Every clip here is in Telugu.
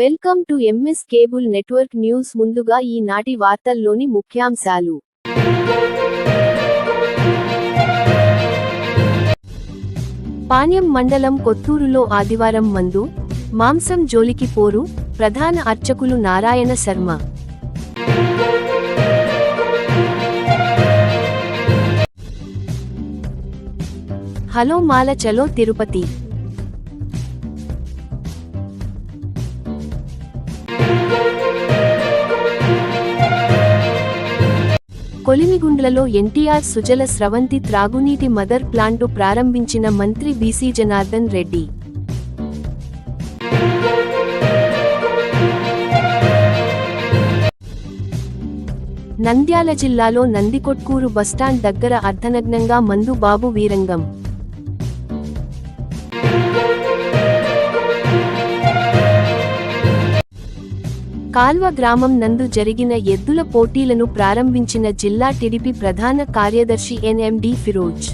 Welcome to MS cable network news. ముందుగా ఈనాటి వార్తల్లోని ముఖ్యాంశాలు. పాణ్యం మండలం కొత్తూరులో ఆదివారం మందు, మాంసం జోలికి పోరు, ప్రధాన అర్చకులు నారాయణ శర్మ. హలో మాల చలో తిరుపతి. కొలిమిగుండ్లలో ఎన్టీఆర్ సుజల స్రవంతి త్రాగునీటి మదర్ ప్లాంటు ప్రారంభించిన మంత్రి బీసీ జనార్దన్ రెడ్డి. నంద్యాల జిల్లాలో నందికొట్కూరు బస్టాండ్ దగ్గర అర్ధనగ్నంగా మందు బాబు వీరంగం. కాల్వ గ్రామం నందు జరిగిన ఎద్దుల పోటీలను ప్రారంభించిన జిల్లా టీడీపీ ప్రధాన కార్యదర్శి ఎన్ఎండి ఫిరోజ్.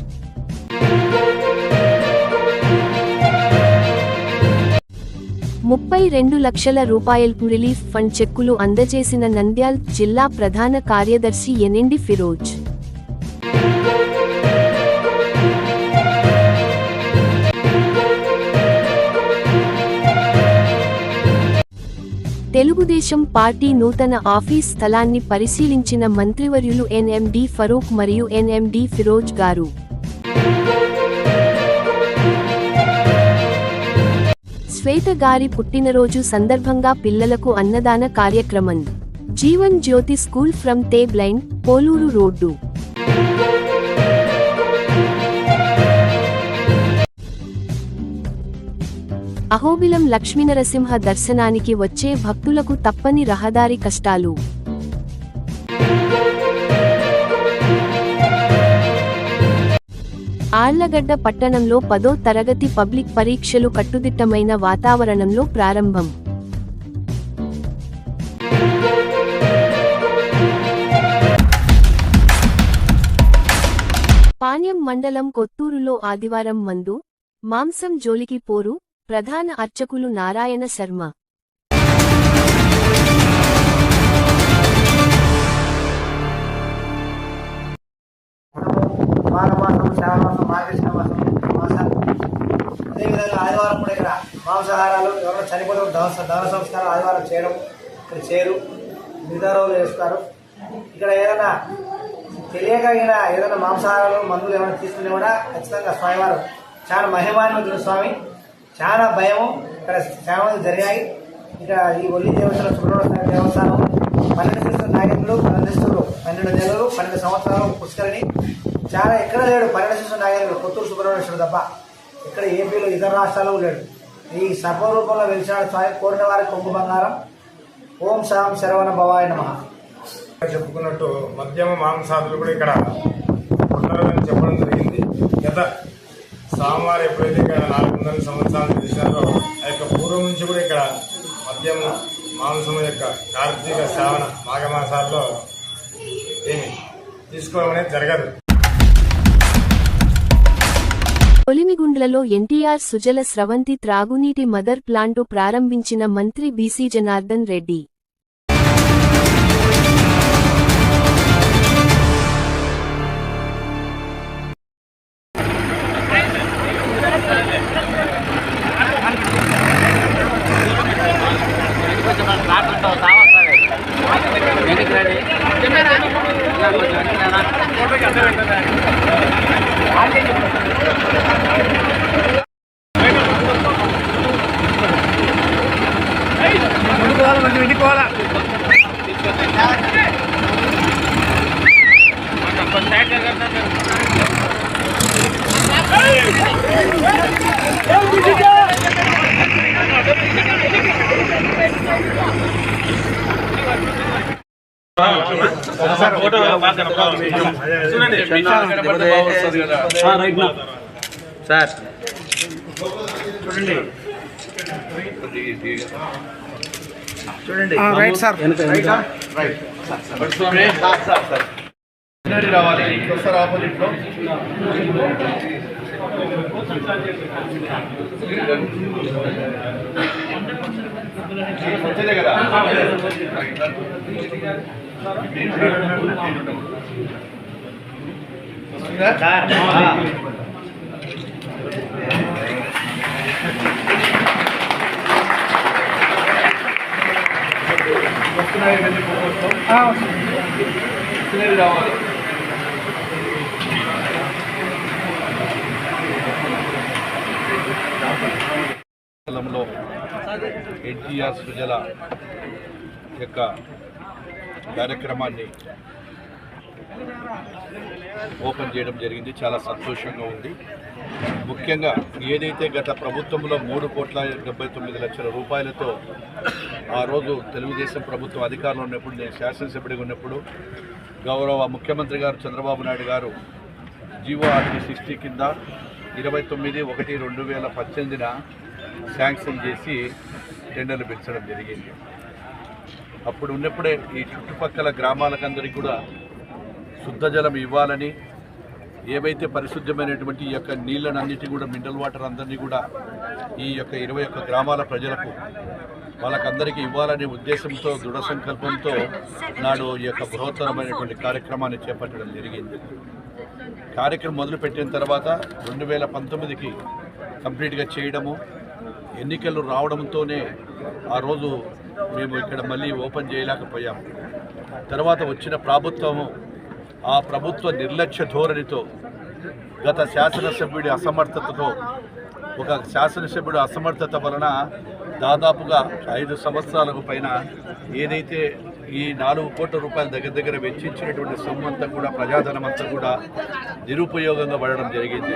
₹32 లక్షల రిలీఫ్ ఫండ్ చెక్కులు అందజేసిన నంద్యాల్ జిల్లా ప్రధాన కార్యదర్శి ఎన్ఎండి ఫిరోజ్. తెలుగుదేశం పార్టీ నూతన ఆఫీస్ స్థలాన్ని పరిశీలించిన మంత్రివర్యులు ఎన్ఎండి ఫరూక్ మరియు ఎన్ఎండి ఫిరోజ్ గారు. శ్వేత గారి పుట్టినరోజు సందర్భంగా పిల్లలకు అన్నదాన కార్యక్రమం. జీవన్ జ్యోతి స్కూల్ ఫ్రమ్ తే బ్లైండ్, పోలూరు రోడ్డు. అహోబిలం లక్ష్మీనరసింహ దర్శనానికి వచ్చే భక్తులకు తప్పని రహదారి కష్టాలు. ఆళ్లగడ్డ పట్టణంలో 10వ తరగతి పబ్లిక్ పరీక్షలు కట్టుదిట్టమైన వాతావరణంలో ప్రారంభం. పాణ్యం మండలం కొత్తూరులో ఆదివారం మందు, మాంసం జోలికి పోరు, ప్రధాన అర్చకులు నారాయణ శర్మ. అదేవిధంగా ఆదివారం కూడా ఇక్కడ మాంసాహారాలు ఎవరైనా చనిపోతే దహన సంస్కారం ఆదివారం చేయడం ఇక్కడ చేయరు, మిగతా రోజులు చేస్తారు. ఇక్కడ ఏదైనా తెలియక ఏదైనా మాంసాహారాలు మందులు ఏమైనా తీసుకునే కూడా ఖచ్చితంగా స్వామివారు చాలా మహిమాన్వితుడు స్వామి, చాలా భయము. ఇక్కడ చాలా మంది జరిగాయి. ఇక ఈ ఒల్లి దేవస్థానం సుబ్రహ్మణ్య దేవస్థానం 12 శిష్యుల నాయకులు 12 నెలలు 12 సంవత్సరాలు పుష్కరిణి. చాలా ఎక్కడ లేడు 12 శిష్యుల నాయకులు కొత్తూరు సుబ్రహ్మణ్యేశ్వరుడు తప్ప ఇక్కడ ఏపీలో ఇతర రాష్ట్రాల్లో లేడు. ఈ సర్వరూపంలో వెలిచాడు స్వామి, కోరిన వారికి కొంగు బంగారం. ఓం శాం శరవణ భవాయ నమః. చెప్పుకున్నట్టు మద్యమ మాంసాదులు కూడా ఇక్కడ ఉన్నారని చెప్పడం జరిగింది. గత సోమవారం ఎప్పుడైతే ఇక్కడ 400 సంవత్సరాలు చేశారో ఆ యొక్క పూర్వం నుంచి కూడా ఇక్కడ మద్యం మాంసం యొక్క కార్తీక శ్రావణ మాఘమాసాల్లో ఏమి తీసుకోవడం అనేది జరగదు. కొలిమిగుండ్లలో ఎన్టీఆర్ సుజల స్రవంతి త్రాగునీటి మదర్ ప్లాంటు ప్రారంభించిన మంత్రి బీసీ జనార్దన్ రెడ్డి. సార్ చూడండి రైట్ సార్ రైట్ రావాలి ఒకసారి ఆపోజిట్ లో మండలంలో ఎన్టీఆర్ సుజల యొక్క కార్యక్రమాన్ని ఓపెన్ చేయడం జరిగింది. చాలా సంతోషంగా ఉంది. ముఖ్యంగా ఏదైతే గత ప్రభుత్వంలో 3,79,00,000 రూపాయలతో ఆ రోజు తెలుగుదేశం ప్రభుత్వం అధికారంలో ఉన్నప్పుడు, నేను శాసనసభ్యుడిగా ఉన్నప్పుడు గౌరవ ముఖ్యమంత్రి గారు చంద్రబాబు నాయుడు గారు జీవో ఆర్టికల్ 60 కింద 29/1/2018 శాంక్షన్ చేసి టెండర్లు పెంచడం జరిగింది. అప్పుడు ఉన్నప్పుడే ఈ చుట్టుపక్కల గ్రామాలకందరికీ కూడా శుద్ధ జలం ఇవ్వాలని, ఏవైతే పరిశుద్ధమైనటువంటి ఈ యొక్క నీళ్ళనన్నిటి కూడా మినరల్ వాటర్ అందరినీ కూడా ఈ యొక్క 21 గ్రామాల ప్రజలకు వాళ్ళకందరికీ ఇవ్వాలనే ఉద్దేశంతో, దృఢ సంకల్పంతో నాడు ఈ యొక్క బృహత్తరమైనటువంటి కార్యక్రమాన్ని చేపట్టడం జరిగింది. కార్యక్రమం మొదలుపెట్టిన తర్వాత 2019కి కంప్లీట్గా చేయడము, ఎన్నికలు రావడంతోనే ఆ రోజు మేము ఇక్కడ మళ్ళీ ఓపెన్ చేయలేకపోయాము. తర్వాత వచ్చిన ప్రభుత్వము ఆ ప్రభుత్వ నిర్లక్ష్య ధోరణితో, గత శాసనసభ్యుడి అసమర్థతతో, ఒక శాసనసభ్యుడి అసమర్థత వలన దాదాపుగా 5 సంవత్సరాలకు పైన ఏదైతే ఈ 4 కోట్ల రూపాయల దగ్గర వెచ్చించినటువంటి సొమ్ము అంతా కూడా, ప్రజాధనం అంతా కూడా నిరుపయోగంగా పడడం జరిగింది.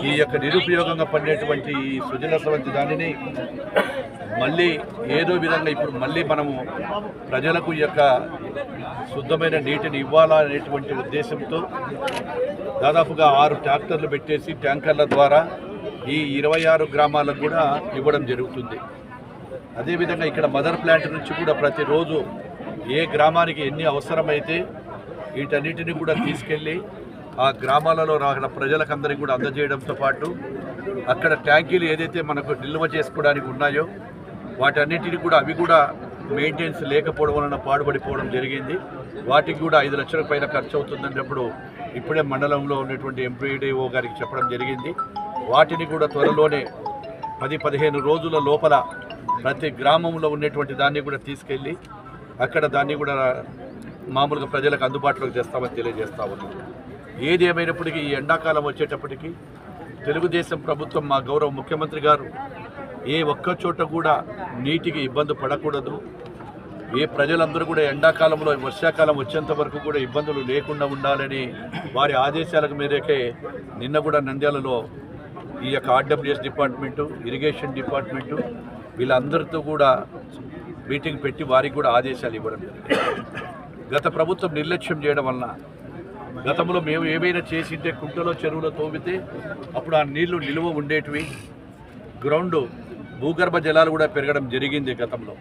ఈ యొక్క నిరుపయోగంగా పడినటువంటి ఈ సుజల స్రవంతి దానిని మళ్ళీ ఏదో విధంగా ఇప్పుడు మళ్ళీ మనము ప్రజలకు ఈ యొక్క శుద్ధమైన నీటిని ఇవ్వాలనేటువంటి ఉద్దేశంతో దాదాపుగా 6 ట్రాక్టర్లు పెట్టేసి ట్యాంకర్ల ద్వారా ఈ 26 గ్రామాలకు కూడా ఇవ్వడం జరుగుతుంది. అదేవిధంగా ఇక్కడ మదర్ ప్లాంట్ నుంచి కూడా ప్రతిరోజు ఏ గ్రామానికి ఎన్ని అవసరమైతే వీటన్నిటిని కూడా తీసుకెళ్ళి ఆ గ్రామాలలో రాసిన ప్రజలకందరికీ కూడా అందజేయడంతో పాటు అక్కడ ట్యాంకీలు ఏదైతే మనకు నిల్వ చేసుకోవడానికి ఉన్నాయో వాటన్నిటిని కూడా అవి కూడా మెయింటెనెన్స్ లేకపోవడం వలన పాడుపడిపోవడం జరిగింది. వాటికి కూడా 5 లక్షల పైన ఖర్చు అవుతుందన్నప్పుడు ఇప్పుడే మండలంలో ఉన్నటువంటి ఎంపీడీఓ గారికి చెప్పడం జరిగింది. వాటిని కూడా త్వరలోనే 10-15 రోజుల లోపల ప్రతి గ్రామంలో ఉన్నటువంటి దాన్ని కూడా తీసుకెళ్ళి అక్కడ దాన్ని కూడా మామూలుగా ప్రజలకు అందుబాటులోకి తెస్తామని తెలియజేస్తా ఉన్నాం. ఏది ఏమైనప్పటికీ ఈ ఎండాకాలం వచ్చేటప్పటికి తెలుగుదేశం ప్రభుత్వం, మా గౌరవ ముఖ్యమంత్రి గారు ఏ ఒక్క చోట కూడా నీటికి ఇబ్బంది పడకూడదు, ఏ ప్రజలందరూ కూడా ఎండాకాలంలో వర్షాకాలం వచ్చేంత వరకు కూడా ఇబ్బందులు లేకుండా ఉండాలని వారి ఆదేశాలకు మేరకే నిన్న కూడా నంద్యాలలో ఈ యొక్క ఆర్డబ్ల్యూఎస్ డిపార్ట్మెంటు, ఇరిగేషన్ డిపార్ట్మెంటు వీళ్ళందరితో కూడా మీటింగ్ పెట్టి వారికి కూడా ఆదేశాలు ఇవ్వడం జరిగింది. గత ప్రభుత్వం నిర్లక్ష్యం చేయడం వలన గతంలో మేము ఏమైనా చేసింటే కుంటలో చెరువులో తోమితే అప్పుడు ఆ నీళ్లు నిలువ ఉండేటివి, గ్రౌండ్ భూగర్భ జలాలు కూడా పెరగడం జరిగింది గతంలో.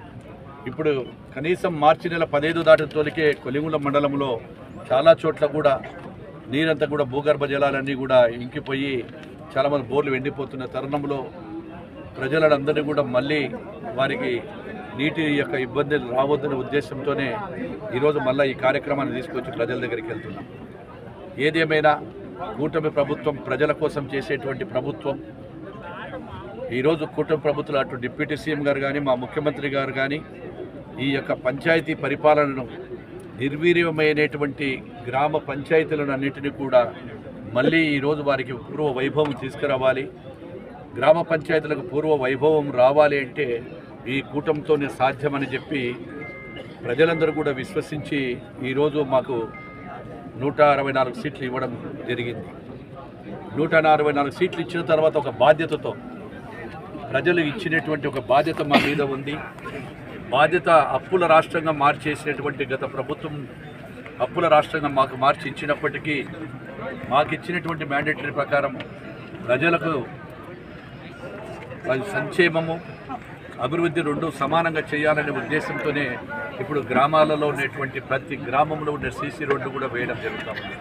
ఇప్పుడు కనీసం మార్చి నెల 15 దాటిన తోలికే కొలింగుల మండలంలో చాలా చోట్ల కూడా నీరంతా కూడా భూగర్భ జలాలన్నీ కూడా ఇంకిపోయి చాలామంది బోర్లు ఎండిపోతున్న తరుణంలో ప్రజలందరినీ కూడా మళ్ళీ వారికి నీటి యొక్క ఇబ్బందులు రావద్దనే ఉద్దేశంతోనే ఈరోజు మళ్ళీ ఈ కార్యక్రమాన్ని తీసుకొచ్చి ప్రజల దగ్గరికి వెళ్తున్నాం. ఏదేమైనా కూటమి ప్రభుత్వం ప్రజల కోసం చేసేటువంటి ప్రభుత్వం. ఈరోజు కూటమి ప్రభుత్వం అటు డిప్యూటీ సీఎం గారు కానీ, మా ముఖ్యమంత్రి గారు కానీ ఈ యొక్క పంచాయతీ పరిపాలనను, నిర్వీర్యమైనటువంటి గ్రామ పంచాయతీలను అన్నింటినీ కూడా మళ్ళీ ఈరోజు వారికి పూర్వ వైభవం తీసుకురావాలి. గ్రామ పంచాయతీలకు పూర్వ వైభవం రావాలి అంటే ఈ కూటమితోనే సాధ్యమని చెప్పి ప్రజలందరూ కూడా విశ్వసించి ఈరోజు మాకు 164 సీట్లు ఇవ్వడం జరిగింది. 164 సీట్లు ఇచ్చిన తర్వాత ఒక బాధ్యతతో, ప్రజలు ఇచ్చినటువంటి ఒక బాధ్యత మా మీద ఉంది. బాధ్యత అప్పుల రాష్ట్రంగా మార్చేసినటువంటి గత ప్రభుత్వం అప్పుల రాష్ట్రంగా మాకు మార్చి ఇచ్చినప్పటికీ మాకు ఇచ్చినటువంటి మ్యాండేటరీ ప్రకారం ప్రజలకు సంక్షేమము, అభివృద్ధి రెండు సమానంగా చేయాలనే ఉద్దేశంతోనే ఇప్పుడు గ్రామాలలో ఉన్నటువంటి ప్రతి గ్రామంలో ఉన్న సీసీ రోడ్లు కూడా వేయడం జరుగుతుంది.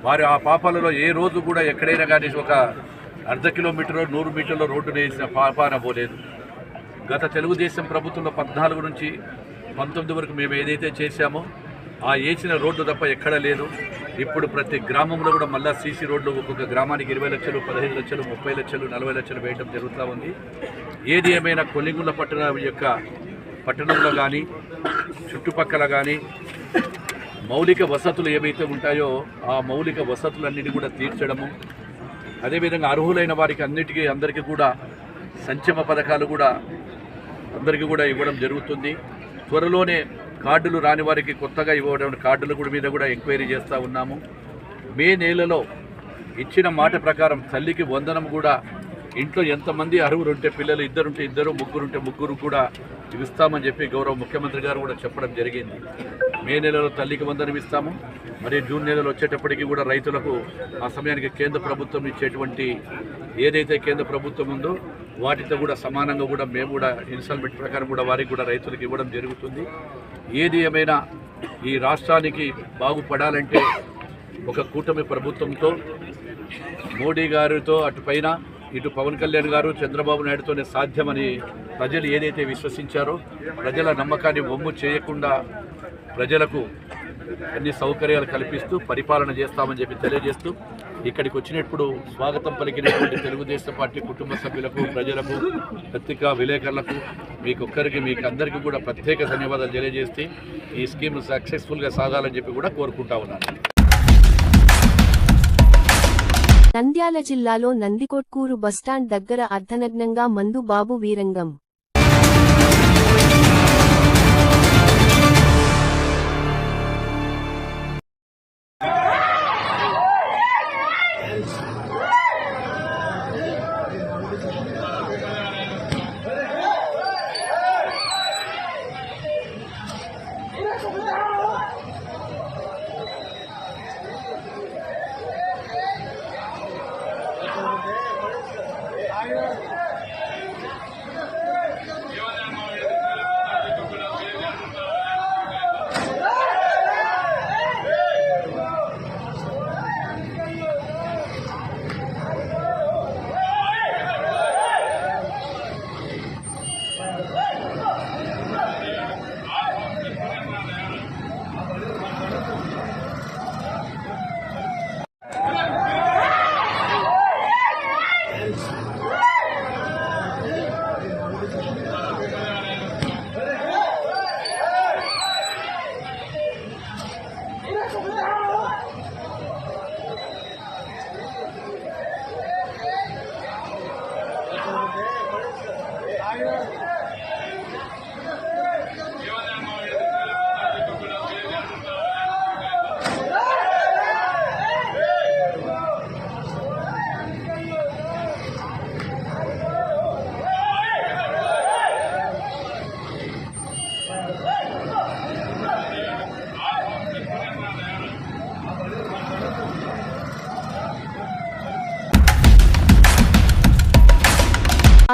వారి ఆ పాపాలలో ఏ రోజు కూడా ఎక్కడైనా కానీ ఒక 0.5 కిలోమీటర్ 100 మీటర్ల రోడ్డు వేసిన పాపాన పోలేదు. గత తెలుగుదేశం ప్రభుత్వంలో 14 నుంచి 19 వరకు మేము ఏదైతే చేశామో ఆ వేసిన రోడ్డు తప్ప ఎక్కడా లేదు. ఇప్పుడు ప్రతి గ్రామంలో కూడా మళ్ళీ సీసీ రోడ్లు ఒక్కొక్క గ్రామానికి 20 లక్షలు, 15 లక్షలు, 30 లక్షలు, 40 లక్షలు వేయడం జరుగుతూ ఉంది. ఏది ఏమైనా కొల్లిగుండ్ల పట్టణంలో కానీ చుట్టుపక్కల కానీ మౌలిక వసతులు ఏవైతే ఉంటాయో ఆ మౌలిక వసతులన్నిటి కూడా తీర్చడము, అదేవిధంగా అర్హులైన వారికి అందరికీ కూడా సంక్షేమ పథకాలు కూడా అందరికీ కూడా ఇవ్వడం జరుగుతుంది. త్వరలోనే కార్డులు రాని వారికి కొత్తగా ఇవ్వడం కార్డుల మీద కూడా ఎంక్వైరీ చేస్తూ ఉన్నాము. మే నెలలో ఇచ్చిన మాట ప్రకారం తల్లికి వందనం కూడా ఇంట్లో ఎంతమంది అర్హులు ఉంటే పిల్లలు ఇద్దరుంటే ఇద్దరు, ముగ్గురుంటే ముగ్గురు కూడా ఇస్తామని చెప్పి గౌరవ ముఖ్యమంత్రి గారు కూడా చెప్పడం జరిగింది. మే నెలలో తల్లికి వందనం ఇస్తాము. మరి జూన్ నెలలో వచ్చేటప్పటికి కూడా రైతులకు ఆ సమయానికి కేంద్ర ప్రభుత్వం ఇచ్చేటువంటి ఏదైతే కేంద్ర ప్రభుత్వం ఉందో వాటితో కూడా సమానంగా కూడా మేము కూడా ఇన్స్టాల్మెంట్ ప్రకారం కూడా వారికి కూడా రైతులకు ఇవ్వడం జరుగుతుంది. ఏది ఏమైనా ఈ రాష్ట్రానికి బాగుపడాలంటే ఒక కూటమి ప్రభుత్వంతో మోడీ గారితో అటుపైన ఇటు పవన్ కళ్యాణ్ గారు, చంద్రబాబు నాయుడుతోనే సాధ్యమని ప్రజలు ఏదైతే విశ్వసించారో ప్రజల నమ్మకాన్ని వమ్ము చేయకుండా ప్రజలకు అన్ని సౌకర్యాలు కల్పిస్తూ పరిపాలన చేస్తామని చెప్పి తెలియజేస్తూ ఇక్కడికి వచ్చినప్పుడు స్వాగతం పలికినటువంటి తెలుగుదేశం పార్టీ కుటుంబ సభ్యులకు, ప్రజలకు, పత్రికా విలేకరులకు మీకు అందరికీ కూడా ప్రత్యేక ధన్యవాదాలు తెలియజేస్తే ఈ స్కీమ్ సక్సెస్ఫుల్గా సాగాలని చెప్పి కూడా కోరుకుంటా ఉన్నాను. నంద్యాల జిల్లాలో నందికొట్కూరు బస్టాండ్ దగ్గర అర్ధనగ్నంగా మందు బాబు వీరంగం.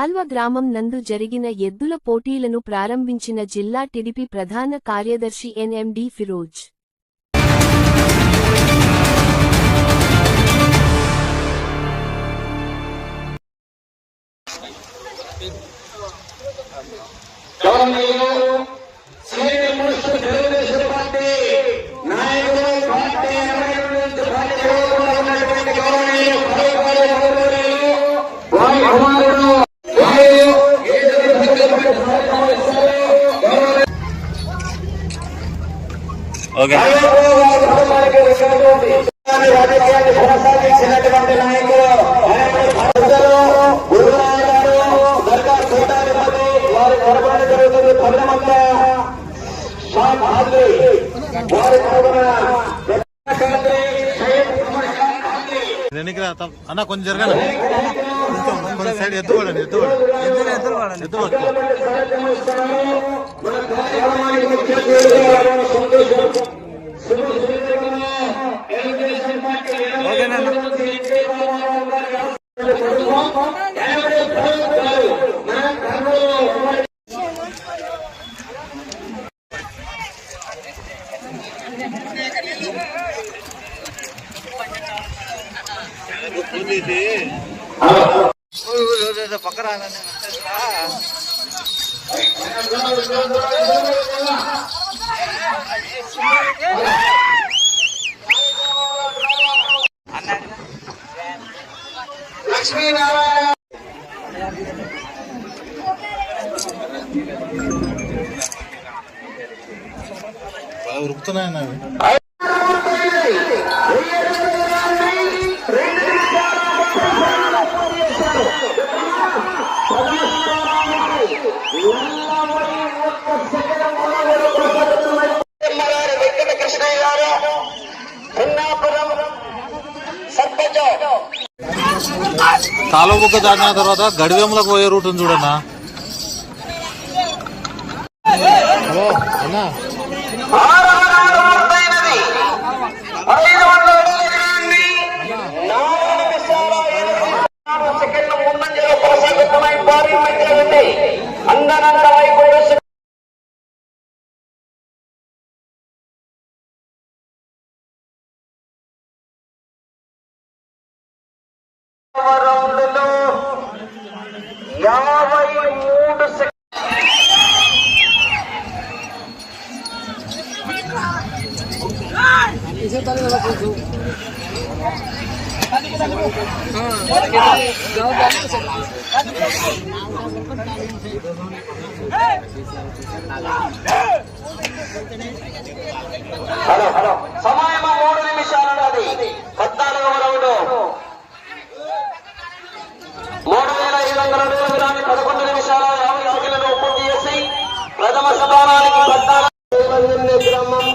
ఆల్వ గ్రామం నందు జరిగిన ఎద్దుల పోటీలను ప్రారంభించిన జిల్లా టీడీపీ ప్రధాన కార్యదర్శి ఎన్ఎండి ఫిరోజ్. రాజకీయాన్ని కొనసాగించినటువంటి నాయకులు దర్గార్ కోటాధిపతి వారి పొరపాటు జరుగుతుంది. పదమంతా వారి అన్న కొంచెం జరగాలి, కొంచెం సైడ్ ఎత్తుకోండి, పక్కన లక్ష్మీనారాయణ ఉరుకుతున్నాయన్న అవి. వెంకట కృష్ణయ్య గారు పిన్నాపురం సర్పంచ్. కాలువబుగ్గ దాటిన తర్వాత గడివేములకు పోయే రూట్ ఉంది చూడన్నా. హలో అన్నా, రౌండ్లో 53 సెకండ్లు. సమయం 3 నిమిషాలు. అది 14వ రౌండ్. 3,500 విరామి 11 నిమిషాల 50 సెకండ్లలో పూర్తి చేసి ప్రథమ స్థానానికి 14 గ్రామం.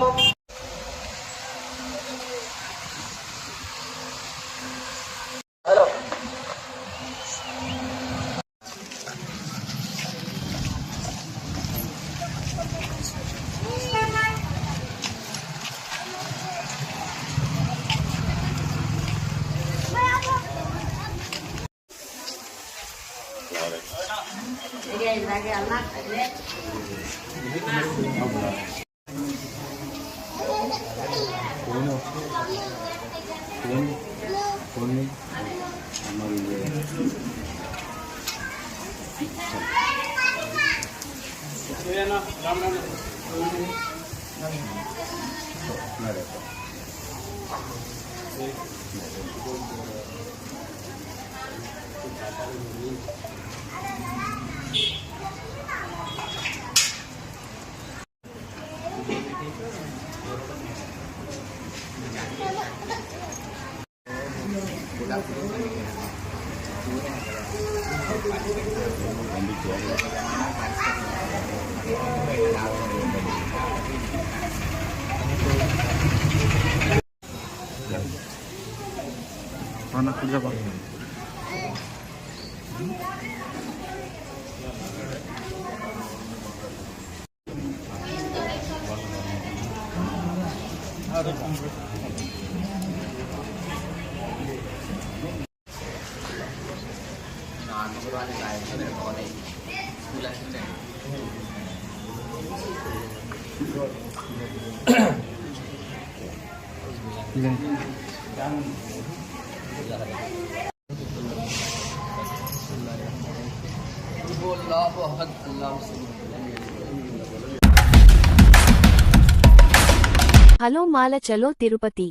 హలో మాల చలో తిరుపతి.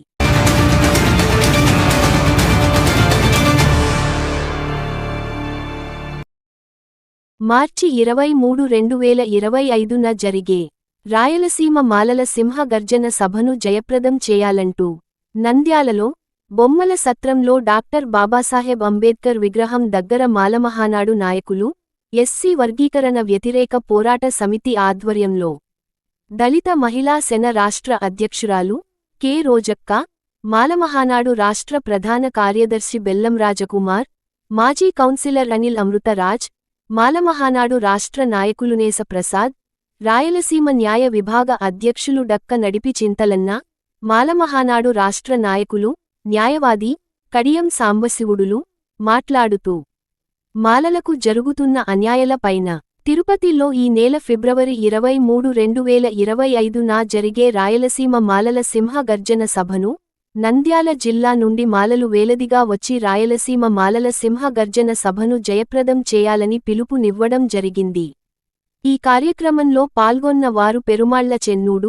మార్చి 23, 2025న జరిగే రాయలసీమ మాలల సింహ గర్జన సభను జయప్రదం చేయాలంటూ నంద్యాలలో బొమ్మల సత్రంలో డాక్టర్ బాబాసాహెబ్ అంబేద్కర్ విగ్రహం దగ్గర మాలమహానాడు నాయకులు, ఎస్సీ వర్గీకరణ వ్యతిరేక పోరాట సమితి ఆధ్వర్యంలో దళిత మహిళా సెన రాష్ట్ర అధ్యక్షురాలు కె. రోజక్క, మాలమహానాడు రాష్ట్ర ప్రధాన కార్యదర్శి బెల్లం రాజకుమార్, మాజీ కౌన్సిలర్ అనిల్ అమృతరాజ్, మాలమహానాడు రాష్ట్ర నాయకులునేస ప్రసాద్, రాయలసీమ న్యాయ విభాగ అధ్యక్షులు డక్క నడిపి చింతలన్న, మాలమహానాడు రాష్ట్ర నాయకులు, న్యాయవాది కడియం సాంబశివుడులు మాట్లాడుతూ మాలలకు జరుగుతున్న అన్యాయాలపైన తిరుపతిలో ఈ నెల ఫిబ్రవరి 23, 2025న జరిగే రాయలసీమ మాలల సింహ గర్జన సభను నంద్యాల జిల్లా నుండి మాలలు వేలదిగా వచ్చి రాయలసీమ మాలల సింహ గర్జన సభను జయప్రదం చేయాలని పిలుపునివ్వడం జరిగింది. ఈ కార్యక్రమంలో పాల్గొన్న వారు పెరుమాళ్ల చెన్నూడు,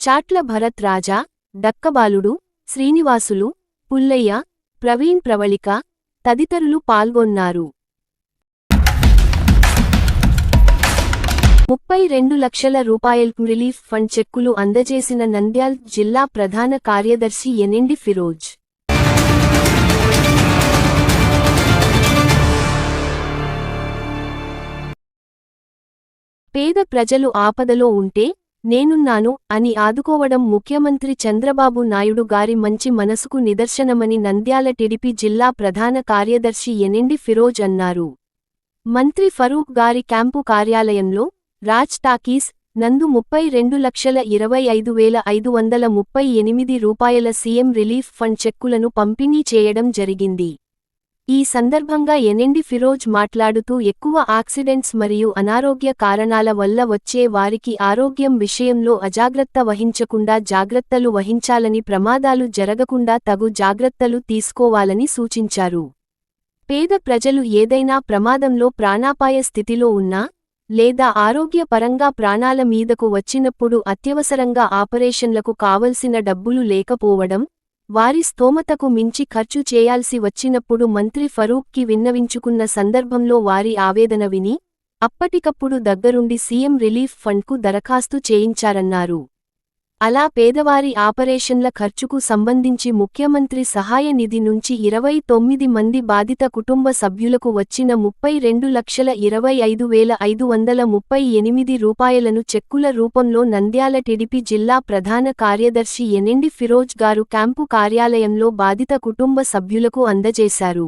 చాట్ల భరత్ రాజా, డక్కబాలుడు, శ్రీనివాసులు, పుల్లయ్య, ప్రవీణ్ ప్రవళిక తదితరులు పాల్గొన్నారు. 32 లక్షల రూపాయల రిలీఫ్ ఫండ్ చెక్కులు అందజేసిన నంద్యాల్ జిల్లా ప్రధాన కార్యదర్శి ఎన్ఎండి ఫిరోజ్. పేద ప్రజలు ఆపదలో ఉంటే నేనున్నాను అని ఆదుకోవడం ముఖ్యమంత్రి చంద్రబాబు నాయుడు గారి మంచి మనసుకు నిదర్శనమని నంద్యాల టీడీపీ జిల్లా ప్రధాన కార్యదర్శి ఎన్ఎండి ఫిరోజ్ అన్నారు. మంత్రి ఫరూక్ గారి క్యాంపు కార్యాలయంలో రాజ్ టాకీస్ నందు 32,25,538 రూపాయల సీఎం రిలీఫ్ ఫండ్ చెక్కులను పంపిణీ చేయడం జరిగింది. ఈ సందర్భంగా ఎన్ఎండి ఫిరోజ్ మాట్లాడుతూ ఎక్కువ యాక్సిడెంట్స్ మరియు అనారోగ్య కారణాల వల్ల వచ్చే వారికి ఆరోగ్యం విషయంలో అజాగ్రత్త వహించకుండా జాగ్రత్తలు వహించాలని, ప్రమాదాలు జరగకుండా తగు జాగ్రత్తలు తీసుకోవాలని సూచించారు. పేద ప్రజలు ఏదైనా ప్రమాదంలో ప్రాణాపాయ స్థితిలో ఉన్నా లేదా ఆరోగ్యపరంగా ప్రాణాల మీదకు వచ్చినప్పుడు అత్యవసరంగా ఆపరేషన్లకు కావలసిన డబ్బులు లేకపోవడం, వారి స్తోమతకు మించి ఖర్చు చేయాల్సి వచ్చినప్పుడు మంత్రి ఫరూక్కి విన్నవించుకున్న సందర్భంలో వారి ఆవేదన విని, అప్పటికప్పుడు దగ్గరుండి సీఎం రిలీఫ్ ఫండ్కు దరఖాస్తు చేయించారన్నారు. అలా పేదవారి ఆపరేషన్ల ఖర్చుకు సంబంధించి ముఖ్యమంత్రి సహాయ నిధి నుంచి 29 మంది బాధిత కుటుంబ సభ్యులకు వచ్చిన 32,25,538 రూపాయలను చెక్కుల రూపంలో నంద్యాల టీడీపీ జిల్లా ప్రధాన కార్యదర్శి ఎన్ఎండి ఫిరోజ్ గారు క్యాంపు కార్యాలయంలో బాధిత కుటుంబ సభ్యులకు అందజేశారు.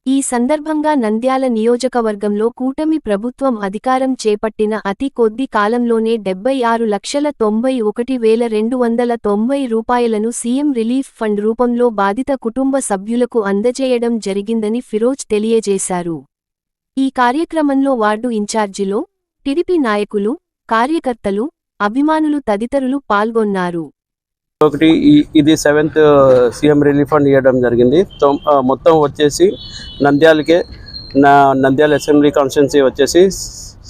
ఈ సందర్భంగా నంద్యాల నియోజకవర్గంలో కూటమి ప్రభుత్వం అధికారం చేపట్టిన అతి కొద్ది కాలంలోనే 76,91,290 రూపాయలను సీఎం రిలీఫ్ ఫండ్ రూపంలో బాధిత కుటుంబ సభ్యులకు అందజేయడం జరిగిందని ఫిరోజ్ తెలియజేశారు. ఈ కార్యక్రమంలో వార్డు ఇన్ఛార్జిలో టీడీపీ నాయకులు, కార్యకర్తలు, అభిమానులు తదితరులు పాల్గొన్నారు. ఒకటి ఇది 7th సీఎం రిలీఫ్ ఫండ్ ఇవ్వడం జరిగింది. మొత్తం వచ్చేసి నంద్యాల అసెంబ్లీ కాన్స్టిట్యున్సీ వచ్చేసి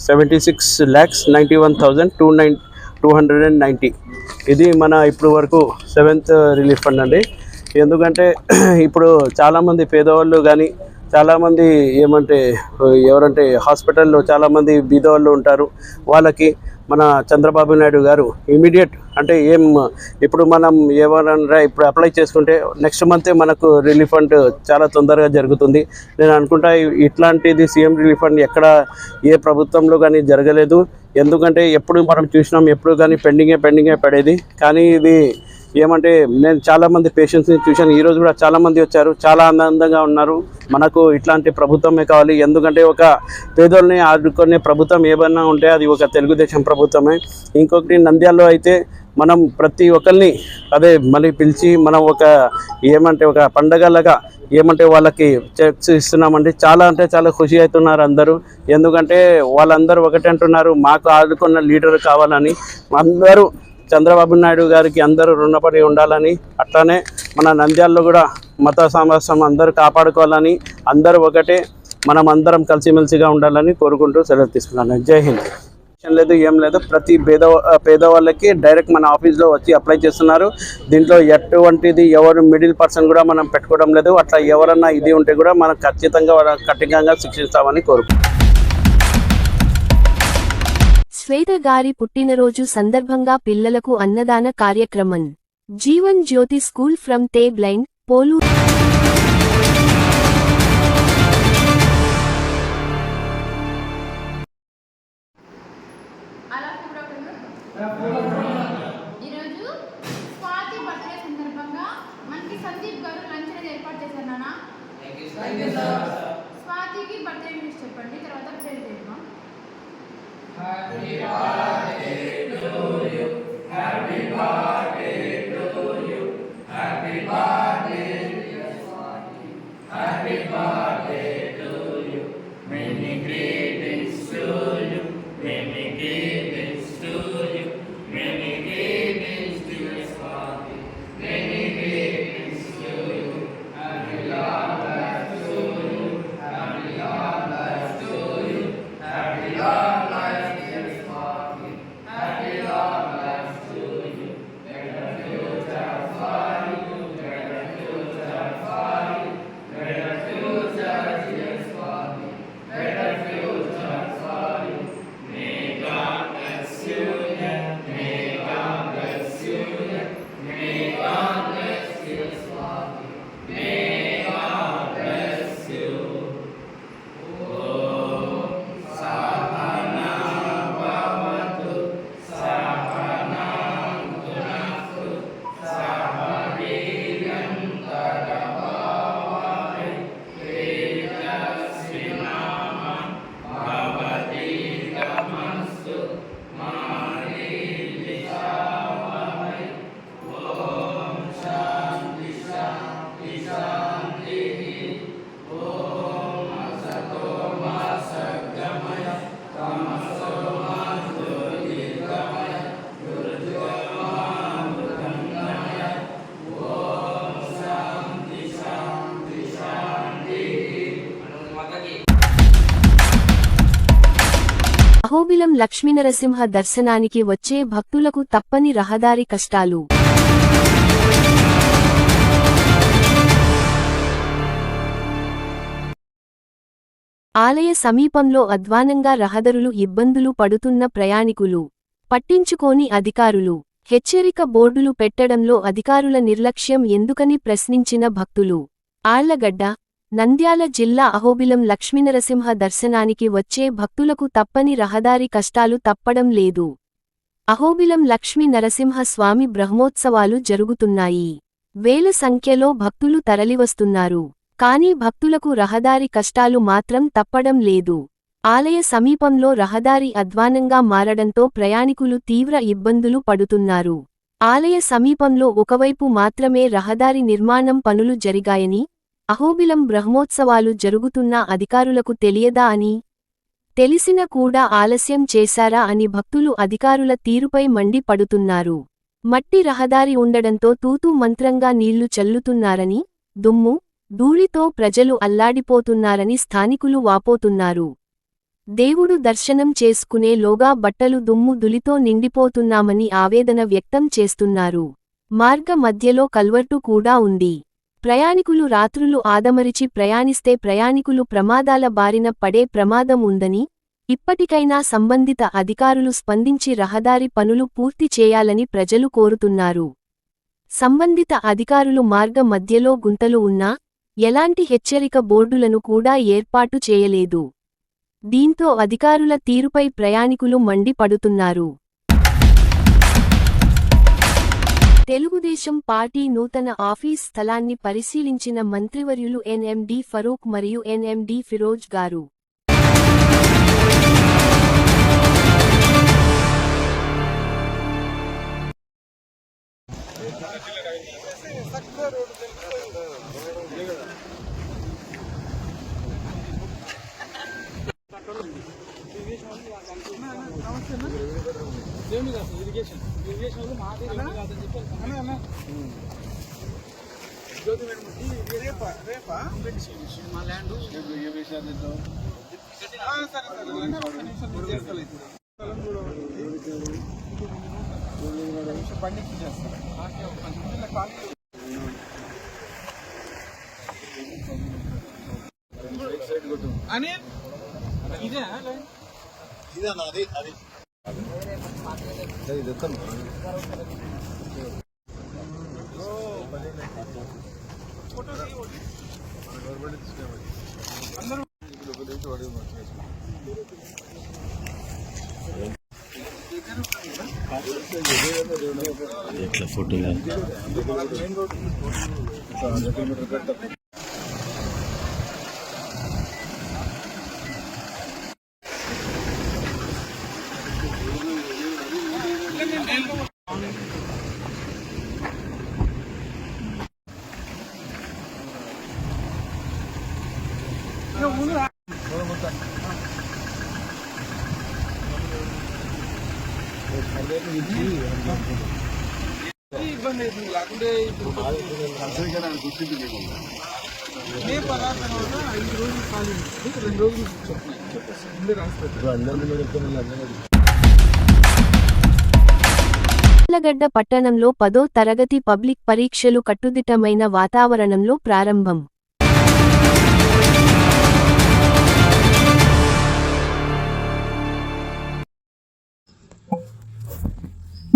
76,91,290. ఇది మన ఇప్పుడు వరకు 7th రిలీఫ్ ఫండ్ అండి. ఎందుకంటే ఇప్పుడు చాలామంది పేదవాళ్ళు కానీ చాలామంది ఎవరంటే హాస్పిటల్లో చాలామంది బీదవాళ్ళు ఉంటారు. వాళ్ళకి మన చంద్రబాబు నాయుడు గారు ఇమీడియట్ అంటే ఇప్పుడు మనం ఏమన్నా ఇప్పుడు అప్లై చేసుకుంటే నెక్స్ట్ మంతే మనకు రిలీఫ్ ఫండ్ చాలా తొందరగా జరుగుతుంది. నేను అనుకుంటా ఇట్లాంటిది సీఎం రిలీఫ్ ఫండ్ ఎక్కడ ఏ ప్రభుత్వంలో కానీ జరగలేదు. ఎందుకంటే ఎప్పుడు మనం చూసినాం, ఎప్పుడు కానీ పెండింగే పడేది. కానీ ఇది నేను చాలామంది పేషెంట్స్ని చూశాను. ఈరోజు కూడా చాలామంది వచ్చారు, చాలా ఆనందంగా ఉన్నారు. మనకు ఇట్లాంటి ప్రభుత్వమే కావాలి. ఎందుకంటే ఒక పేదోళ్ళని ఆదుకునే ప్రభుత్వం ఏమన్నా ఉంటే అది ఒక తెలుగుదేశం ప్రభుత్వమే. ఇంకొకటి నంద్యాలలో అయితే మనం ప్రతి ఒక్కరిని మళ్ళీ పిలిచి మనం ఒక పండగలాగా వాళ్ళకి చెక్స్ ఇస్తున్నామండి. చాలా ఖుషి అవుతున్నారు అందరూ. ఎందుకంటే వాళ్ళందరూ ఒకటే అంటున్నారు, మాకు ఆదుకున్న లీడర్ కావాలని. అందరూ చంద్రబాబు నాయుడు గారికి అందరూ రుణపడి ఉండాలని, అట్లానే మన నంద్యాలలో కూడా మత సామరస్యం అందరూ కాపాడుకోవాలని, అందరూ ఒకటే మనం అందరం కలిసిమెలిసిగా ఉండాలని కోరుకుంటూ సెలవు తీసుకున్నాను. జై హింద్. లేదు ఏం లేదు, ప్రతి పేదవాళ్ళకి డైరెక్ట్ మన ఆఫీస్లో వచ్చి అప్లై చేస్తున్నారు. దీంట్లో ఎటువంటిది ఎవరు మిడిల్ పర్సన్ కూడా మనం పెట్టుకోవడం లేదు. అట్లా ఎవరన్నా ఇది ఉంటే కూడా మనం ఖచ్చితంగా కఠినంగా శిక్షిస్తామని కోరుకుంటున్నాం. శ్వేత గారి పుట్టినరోజు సందర్భంగా పిల్లలకు అన్నదాన కార్యక్రమం. జీవన్ జ్యోతి స్కూల్ ఫ్రమ్ తే బ్లైండ్, పోలు. ఈరోజు స్వాతి బర్త్డే సందర్భంగా మనకి సందీప్ గారు లంచ్ అనేది ఏర్పాటు చేశారు నాన్న. స్వాతికి బర్త్డే విష్ చెప్పండి, తర్వాత ప్రేర్ చేద్దాం. Happy birthday to you. Happy birthday to you. Happy birthday dear Swati. Happy birthday to you. Many greetings to you. Many greetings to you. Many greetings dear Swati. Many greetings to you. Happy long life to you. Happy long life to you. Happy long life. Ahobilam Lakshminarasimha దర్శనానికి వచ్చే భక్తులకు తప్పని రహదారి కష్టాలు. ఆలయ సమీపంలో అధ్వానంగా రహదారులు ఇబ్బందులు పడుతున్న ప్రయాణికులు. పట్టించుకోని అధికారులు. హెచ్చరిక బోర్డులు పెట్టడంలో అధికారుల నిర్లక్ష్యం ఎందుకని ప్రశ్నించిన భక్తులు. ఆళ్లగడ్డ, నంద్యాల జిల్లా అహోబిలం లక్ష్మీనరసింహ దర్శనానికి వచ్చే భక్తులకు తప్పని రహదారి కష్టాలు తప్పడం లేదు. అహోబిలం లక్ష్మీ నరసింహ స్వామి బ్రహ్మోత్సవాలు జరుగుతున్నాయి. వేల సంఖ్యలో భక్తులు తరలివస్తున్నారు. కానీ భక్తులకు రహదారి కష్టాలు మాత్రం తప్పడం లేదు. ఆలయ సమీపంలో రహదారి అధ్వానంగా మారడంతో ప్రయాణికులు తీవ్ర ఇబ్బందులు పడుతున్నారు. ఆలయ సమీపంలో ఒకవైపు మాత్రమే రహదారి నిర్మాణం పనులు జరిగాయని, అహోబిలం బ్రహ్మోత్సవాలు జరుగుతున్నా అధికారులకు తెలియదా అని, తెలిసిన కూడా ఆలస్యం చేశారా అని భక్తులు అధికారుల తీరుపై మండి పడుతున్నారు. మట్టి రహదారి ఉండడంతో తూతూ మంత్రంగా నీళ్లు చల్లుతున్నారని, దుమ్ము, ధూళితో ప్రజలు అల్లాడిపోతున్నారని స్థానికులు వాపోతున్నారు. దేవుడు దర్శనం చేసుకునే లోగా బట్టలు దుమ్ము దులితో నిండిపోతున్నామని ఆవేదన వ్యక్తం చేస్తున్నారు. మార్గ మధ్యలో కల్వర్టు కూడా ఉంది. ప్రయాణికులు రాత్రులు ఆదమరిచి ప్రయాణిస్తే ప్రయాణికులు ప్రమాదాల బారిన పడే ప్రమాదం ఉందని, ఇప్పటికైనా సంబంధిత అధికారులు స్పందించి రహదారి పనులు పూర్తి చేయాలని ప్రజలు కోరుతున్నారు. సంబంధిత అధికారులు మార్గ మధ్యలో గుంతలు ఉన్నా, ఎలాంటి హెచ్చరిక బోర్డులను కూడా ఏర్పాటు చేయలేదు. దీంతో అధికారుల తీరుపై ప్రయాణికులు మండిపడుతున్నారు. తెలుగుదేశం పార్టీ నూతన ఆఫీస్ స్థలాన్ని పరిశీలించిన మంత్రివర్యులు ఎన్ఎండి ఫరూక్ మరియు ఎన్ఎండి ఫిరోజ్ గారు. ఆళ్లగడ్డ పట్టణంలో 10వ తరగతి పబ్లిక్ పరీక్షలు కట్టుదిట్టమైన వాతావరణంలో ప్రారంభం.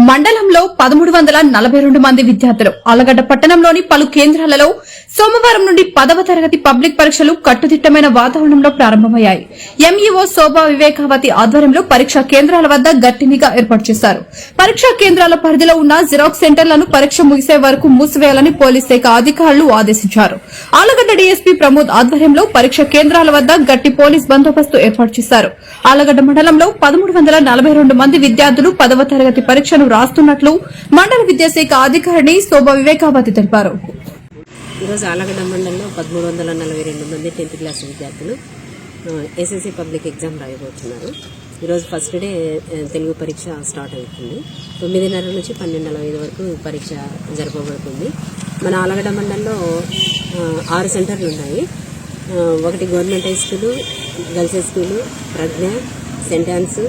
మండలంలో 1342 మంది విద్యార్థులు ఆళ్లగడ్డ పట్టణంలోని పలు కేంద్రాలలో సోమవారం నుండి 10వ తరగతి పబ్లిక్ పరీక్షలు కట్టుదిట్టమైన వాతావరణంలో ప్రారంభమయ్యాయి. ఎంఈఓ శోభా వివేకావతి ఆధ్వర్యంలో పరీక్షా కేంద్రాల వద్ద గట్టి నిఘా ఏర్పాటు చేశారు. పరీక్షా కేంద్రాల పరిధిలో ఉన్న జిరాక్స్ సెంటర్లను పరీక్ష ముగిసే వరకు మూసివేయాలని పోలీస్ శాఖ అధికారులు ఆదేశించారు. ఆళ్లగడ్డ డీఎస్పీ ప్రమోద్ ఆధ్వర్యంలో పరీక్షా కేంద్రాల వద్ద గట్టి పోలీస్ బందోబస్తు ఏర్పాటు చేశారు. ఆళ్లగడ్డ మండలంలో 1342 మంది విద్యార్థులు 10వ తరగతి పరీక్షను రాస్తున్నట్లు మండల విద్యాశాఖ అధికారిని శోభా వివేకావతి తెలిపారు. ఈరోజు ఆళ్లగడ్డ మండలంలో 1342 మంది 10th క్లాస్ విద్యార్థులు ఎస్ఎస్సీ పబ్లిక్ ఎగ్జామ్ రాయబోతున్నారు. ఈరోజు ఫస్ట్ డే తెలుగు పరీక్ష స్టార్ట్ అవుతుంది. 9:30 నుంచి 12:45 వరకు పరీక్ష జరపబడుతుంది. మన ఆళ్లగడ్డ మండలంలో 6 సెంటర్లు ఉన్నాయి. ఒకటి government high school, girls high school, Pragna, St Anne's,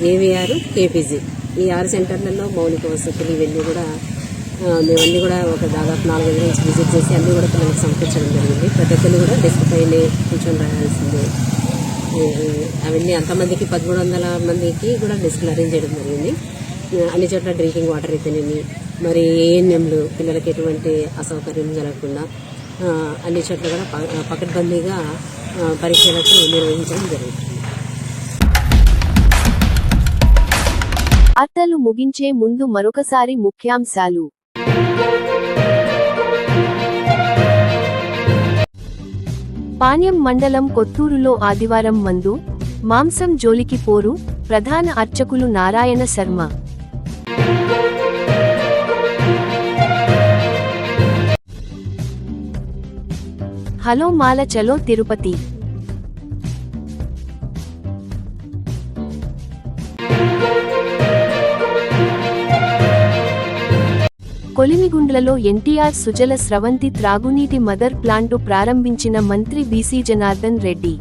AVR, KPG ఈ 6 సెంటర్లలో మౌలిక వసతులు ఇవన్నీ కూడా మేమన్నీ కూడా ఒక దాదాపు 4 నుంచి విజిట్ చేసి అన్నీ కూడా పిల్లలకు సమకూర్చడం జరిగింది. ప్రతి ఒక్కరు కూడా డెస్క్ పైనే కూర్చొని రాయాల్సిందే. అవన్నీ అంతమందికి 1300 మందికి కూడా డెస్క్లు అరేంజ్ చేయడం జరిగింది. అన్ని చోట్ల డ్రింకింగ్ వాటర్ అయితేనేమి, మరి ఏఎన్ఎంలు పిల్లలకి ఎటువంటి అసౌకర్యం జరగకుండా అన్ని చోట్ల కూడా పకడ్బందీగా పరీక్షలకు నిర్వహించడం జరుగుతుంది. వార్తలు ముగించే ముందు మరొకసారి ముఖ్యాంశాలు. పాణ్యం మండలం కొత్తూరులో ఆదివారం మందు, మాంసం జోలికి పోరు, ప్రధాన అర్చకులు నారాయణ శర్మ. హలో మాల చలో తిరుపతి. కొలిమిగుండ్లలో ఎన్టీఆర్ సుజల స్రవంతి త్రాగునీటి మదర్ ప్లాంటు ప్రారంభించిన మంత్రి బీసీ జనార్దన్ రెడ్డి.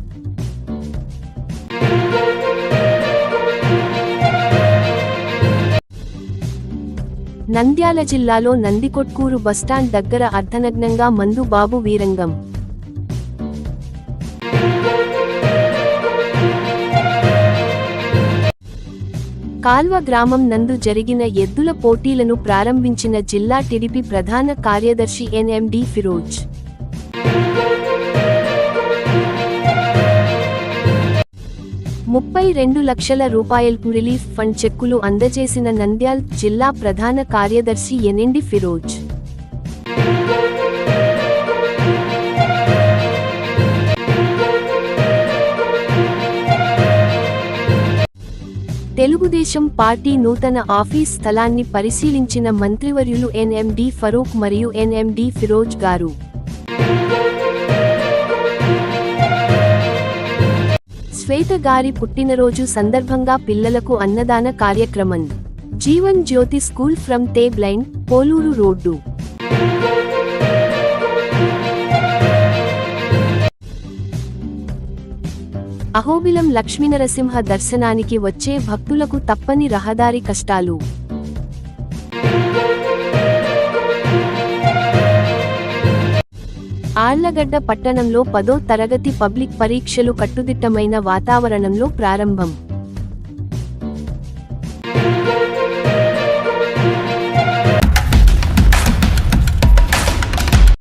నంద్యాల జిల్లాలో నందికొట్కూరు బస్టాండ్ దగ్గర అర్ధనగ్నంగా మందు బాబు వీరంగం. కాల్వ గ్రామం నందు జరిగిన ఎద్దుల పోటీలను ప్రారంభించిన జిల్లా టీడీపీ ప్రధాన కార్యదర్శి ఎన్ఎండి ఫిరోజ్. ₹32 లక్షల రిలీఫ్ ఫండ్ చెక్కులు అందజేసిన నంద్యాల్ జిల్లా ప్రధాన కార్యదర్శి ఎన్ఎండి ఫిరోజ్. తెలుగుదేశం పార్టీ నూతన ఆఫీస్ స్థలాన్ని పరిశీలించిన మంత్రివర్యులు ఎన్ఎండి ఫరూక్ మరియు ఎన్ఎండి ఫిరోజ్ గారు. శ్వేత గారి పుట్టినరోజు సందర్భంగా పిల్లలకు అన్నదాన కార్యక్రమం. జీవన్ జ్యోతి స్కూల్ ఫ్రమ్ తే బ్లైండ్, పోలూరు రోడ్డు. అహోబిలం లక్ష్మీనరసింహ దర్శనానికి వచ్చే భక్తులకు తప్పని రహదారి కష్టాలు. ఆళ్లగడ్డ పట్టణంలో 10వ తరగతి పబ్లిక్ పరీక్షలు కట్టుదిట్టమైన వాతావరణంలో ప్రారంభం.